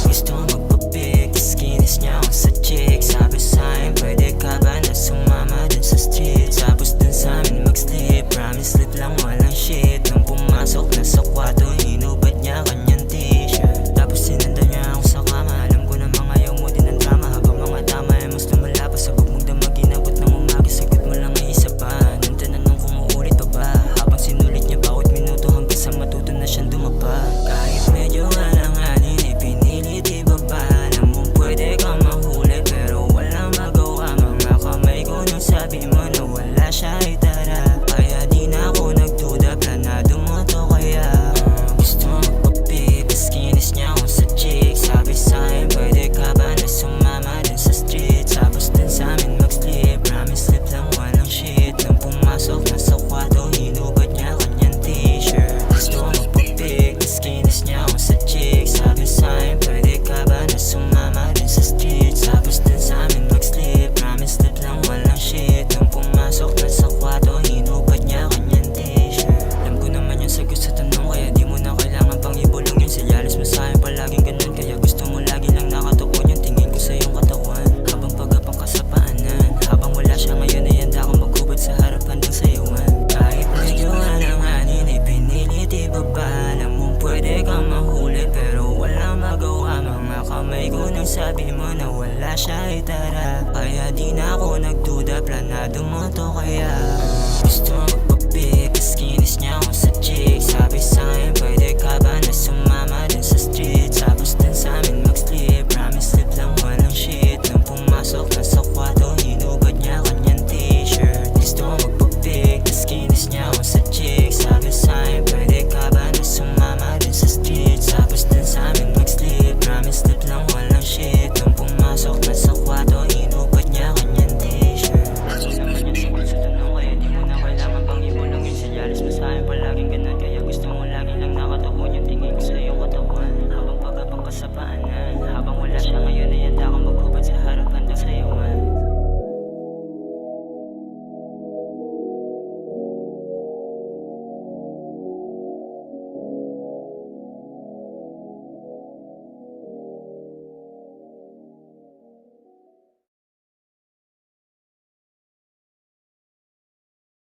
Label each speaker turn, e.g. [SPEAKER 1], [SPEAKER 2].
[SPEAKER 1] Gusto magpapik, tas kinis niya ako sa chick. Sabi sa'kin, pwede ka ba na sumama dun sa street? Tapos dun sa'min mag-sleep, promise slip lang walang shit. Nung pumasok na sa kwarto, hinubad niya kanyang t-shirt. Tapos sinanda niya ako sa kama, alam ko na mga ayaw mo din ang drama. Habang mga tama ay mas lumala pa, sabog mong damag inabot ng umaga. Sagot mo lang ay isa pa, nang tanong kung uulit pa ba. Habang sinulit niya bawat minuto hanggang sa matuto na siyang dumapa. Kahit medyo alanganin, ipinilit ibaba. Alam mo pwede kang mahuli pero walang magawa. Mga kamay ko nung sabi mo na wala siya ay tara. Kaya di na ako nagduda, planado mo to kaya. Gusto magpapik, tas kinis niya ako sa chick. Sabi sa'kin, pwede ka ba na sumama dun sa street? Tapos dun sa'min mag-sleep, promise slip lang walang shit. Nung pumasok na sa kwarto, hinubad niya kanyang t-shirt. Gusto magpapik, tas kinis niya ako sa chick. Sabi sa'kin, pwede ka ba na sumama dun sa street? Tapos dun sa'min mag-sleep, promise slip lang walang shit. Nung pumasok na sa kwarto, hinubad niya kanyang t-shirt. Alam ko naman yung sagot sa tanong, kaya di mo na kailangan pang ibulong yun. Sinyalis mo sa'kin palaging ganun, kaya gusto mo lagi lang nakatuon yung tingin ko sa iyong katawan. Habang pagapang ka sa paanan, habang wala siya ngayon ay handa akong maghubad sa harapan ng sayawan. Kahit medyo alanganin, ipinilit ibaba. Alam mo pwede kang mahuli pero walang magawa. Mga kamay ko nung sabi mo na wala siya ay tara. Kaya di na ako nagduda, planado mo to kaya. Gusto magpapik, tas kinis niya ako sa chick. Sabi sa'kin, pwede ka ba na sumama